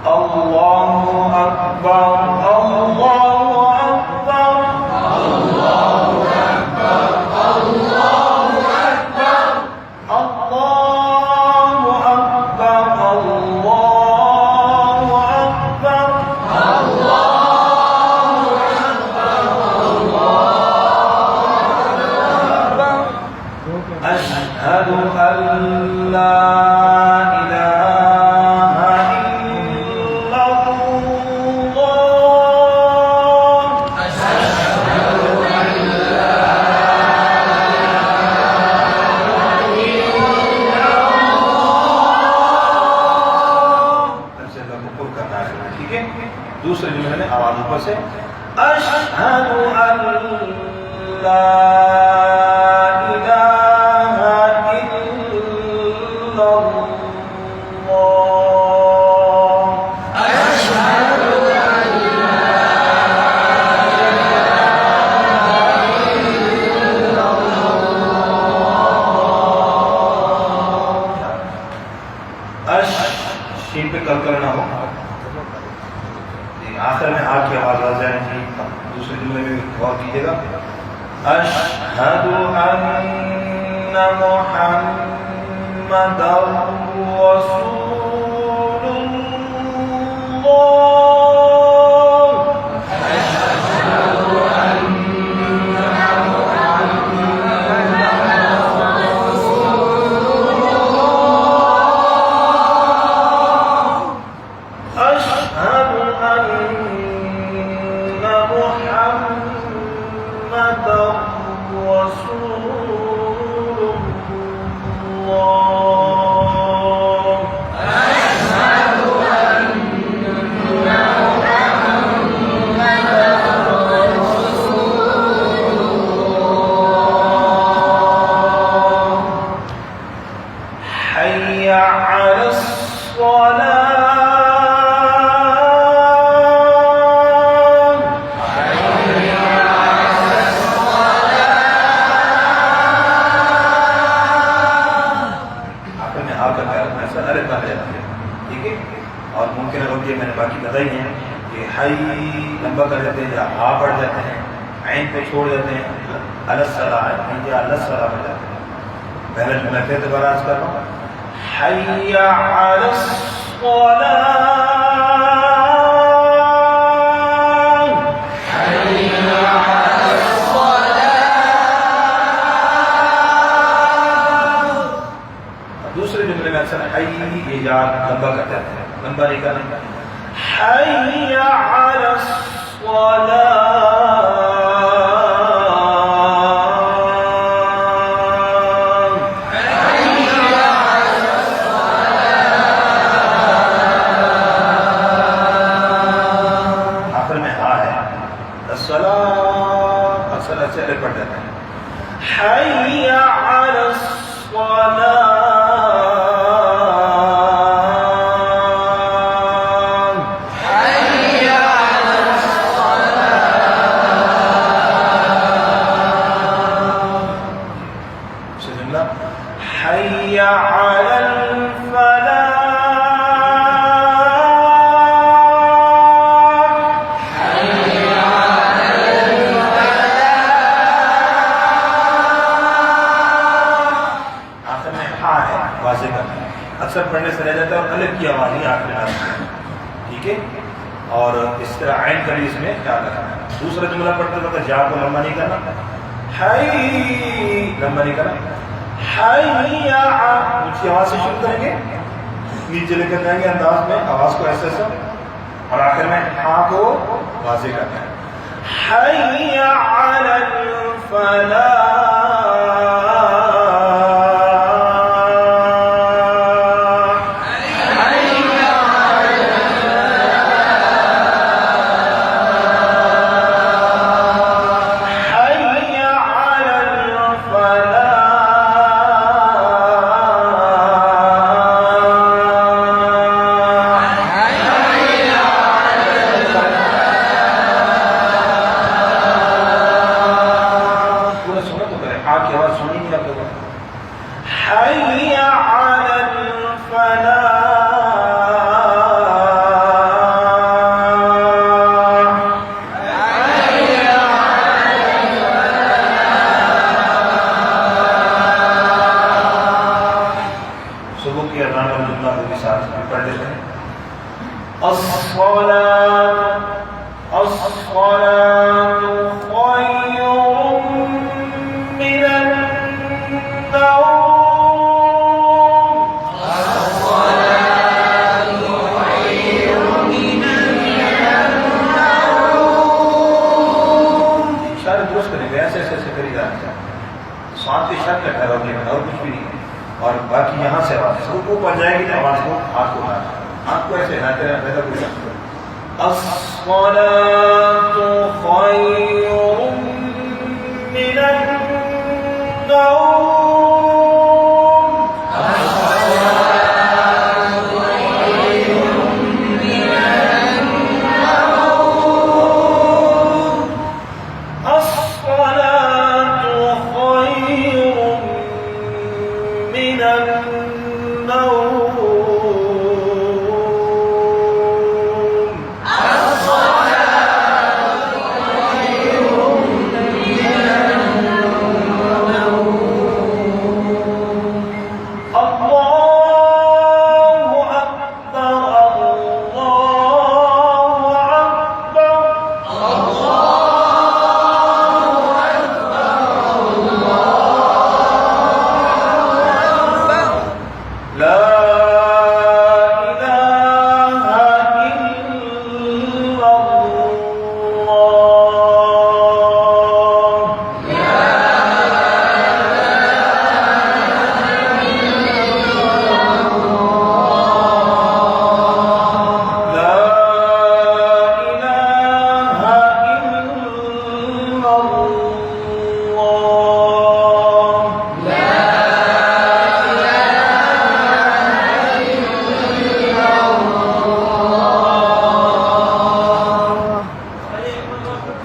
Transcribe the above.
अल्लाहु अकबर, अल्लाहु अकबर, अल्लाहु अकबर, अल्लाहु अकबर, अल्लाहु अकबर, अल्लाहु अकबर, अल्लाहु अकबर, अशहदु अल्ला दूसरे जुमले में आवाज ऊपर से अशहदु अल्ला इलाहा इल्लल्लाह, अशहदु अल्ला इलाहा इल्लल्लाह। अश शीन पे कल करना हो, आखिर में आग की आवाज आ जाएगी। दूसरे जुमले में गौर कीजिएगा, अशहदु अन्ना मुहम्मदर रसूलुल्लाह, अशहदु अन्ना मुहम्मदर रसूलुल्लाह, अशहदु अन्ना मुहम्मदर रसूलुल्लाह, अशहदु अन्ना मुहम्मदर रसूलुल्लाह। हय्या अलस्सलाह, ठीक है। और मुमकिन है ये मैंने बाकी बताई है कि हाई लंबा कर देते हैं या हा पढ़ जाते हैं, ऐन पे छोड़ देते हैं, अलस्सलाह या अलस्सलाह पढ़ जाते हैं। पहले जुमला फिर दोबारा अर्ज कर रहा हूँ, हय्या अलस्सलाह, दूसरे जुमले में अक्सर हई ये याद लंबा कर जाते हैं, लंबा नहीं करना। हय्या अलस्सलाह, हय्या अलस्सलाह, आखिर में हा है, अस्सलाह अक्सर अच्छे पढ़ जाते हैं। हय्या अलस्सलाह, हय्या अलल फलाह, हय्या अलल फलाह, आखिर में हा है, वाज़े करना है। अक्सर पढ़ने से रह जाता है और अलिफ की आवाज़ ही आखिर में आती है, ठीक है। और इस तरह आइन करी इसमें क्या करना है। दूसरा जुमला पढ़ते वक्त जा को लंबा नहीं करना, हई लंबा नहीं करना, हय्या ऊंची आवाज से शुरू करेंगे, नीचे लेकर जाएंगे अंदाज में आवाज को ऐसे ऐसे, और आखिर में हा को वाज़े करना है। हय्या अलल फलाह, अस्सलातु अस्सलातु खैरुम मिनन नौम। अस्सलातु खैरुम मिनन नौम। इशारे दुरुस्त करेंगे, ऐसे ऐसे ऐसे करेगा, सांस के शब्द का ठहराव नहीं, और कुछ भी नहीं। और बाकी यहाँ से आवाज रुकू पर जाएगी तो आवाज को हाथ को हाथ को ऐसे हिलाते रहते हैं। अस्सलातु खैरुम